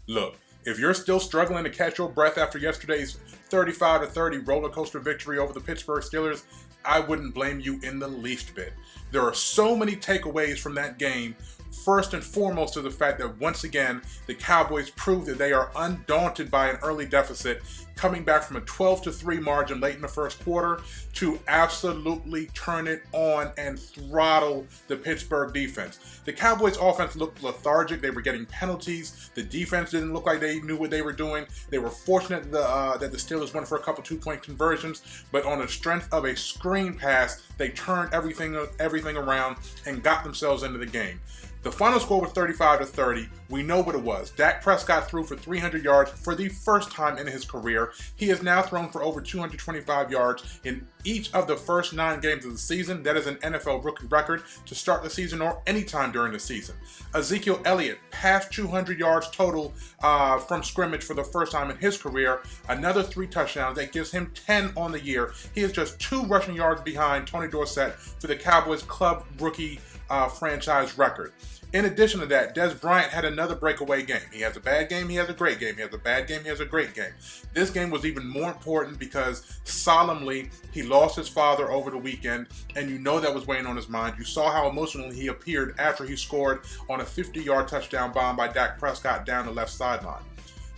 Look, if you're still struggling to catch your breath after yesterday's 35-30 roller coaster victory over the Pittsburgh Steelers, I wouldn't blame you in the least bit. There are so many takeaways from that game. First and foremost is the fact that once again, the Cowboys proved that they are undaunted by an early deficit, coming back from a 12-3 margin late in the first quarter to absolutely turn it on and throttle the Pittsburgh defense. The Cowboys offense looked lethargic. They were getting penalties. The defense didn't look like they knew what they were doing. They were fortunate that the Steelers went for a couple two-point conversions, but on the strength of a screen pass, they turned everything around and got themselves into the game. The final score was 35-30. We know what it was. Dak Prescott threw for 300 yards for the first time in his career. He has now thrown for over 225 yards in each of the first 9 games of the season. That is an NFL rookie record to start the season or any time during the season. Ezekiel Elliott passed 200 yards total from scrimmage for the first time in his career. Another 3 touchdowns. That gives him 10 on the year. He is just 2 rushing yards behind Tony Dorsett for the Cowboys club rookie franchise record. In addition to that, Dez Bryant had another breakaway game. He has a bad game, he has a great game. He has a bad game, he has a great game. This game was even more important because solemnly he lost his father over the weekend, and you know that was weighing on his mind. You saw how emotional he appeared after he scored on a 50-yard touchdown bomb by Dak Prescott down the left sideline.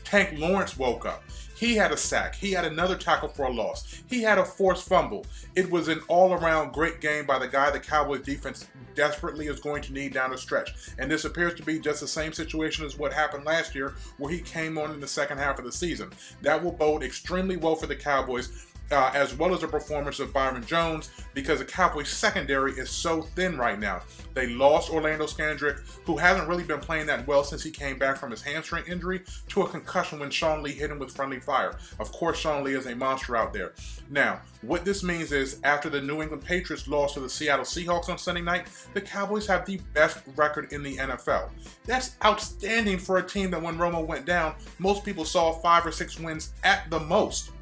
Tank Lawrence woke up. He had a sack. He had another tackle for a loss. He had a forced fumble. It was an all-around great game by the guy the Cowboys defense desperately is going to need down the stretch. And this appears to be just the same situation as what happened last year, where he came on in the second half of the season. That will bode extremely well for the Cowboys, as well as the performance of Byron Jones, because the Cowboys secondary is so thin right now. They lost Orlando Scandrick, who hasn't really been playing that well since he came back from his hamstring injury, to a concussion when Sean Lee hit him with friendly fire. Of course, Sean Lee is a monster out there. Now, what this means is, after the New England Patriots lost to the Seattle Seahawks on Sunday night, the Cowboys have the best record in the NFL. That's outstanding for a team that when Romo went down, most people saw 5 or 6 wins at the most.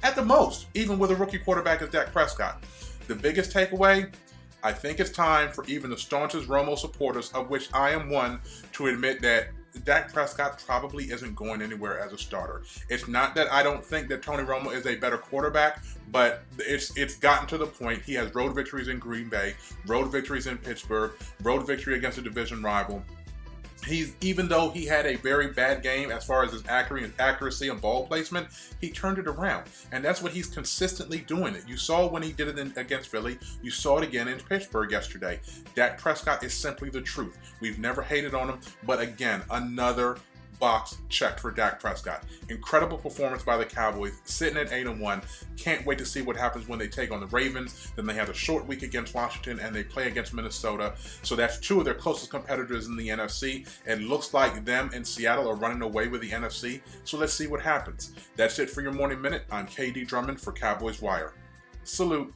At the most, even with a rookie quarterback as Dak Prescott. The biggest takeaway, I think it's time for even the staunchest Romo supporters, of which I am one, to admit that Dak Prescott probably isn't going anywhere as a starter. It's not that I don't think that Tony Romo is a better quarterback, but it's gotten to the point. He has road victories in Green Bay, road victories in Pittsburgh, road victory against a division rival. Even though he had a very bad game as far as his accuracy and ball placement, he turned it around. And that's what he's consistently doing. You saw when he did it against Philly. You saw it again in Pittsburgh yesterday. Dak Prescott is simply the truth. We've never hated on him, but again, another box checked for Dak Prescott. Incredible performance by the Cowboys, sitting at 8-1. Can't wait to see what happens when they take on the Ravens. Then they have a short week against Washington and they play against Minnesota. So that's 2 of their closest competitors in the NFC. It looks like them and Seattle are running away with the NFC. So let's see what happens. That's it for your Morning Minute. I'm KD Drummond for Cowboys Wire. Salute.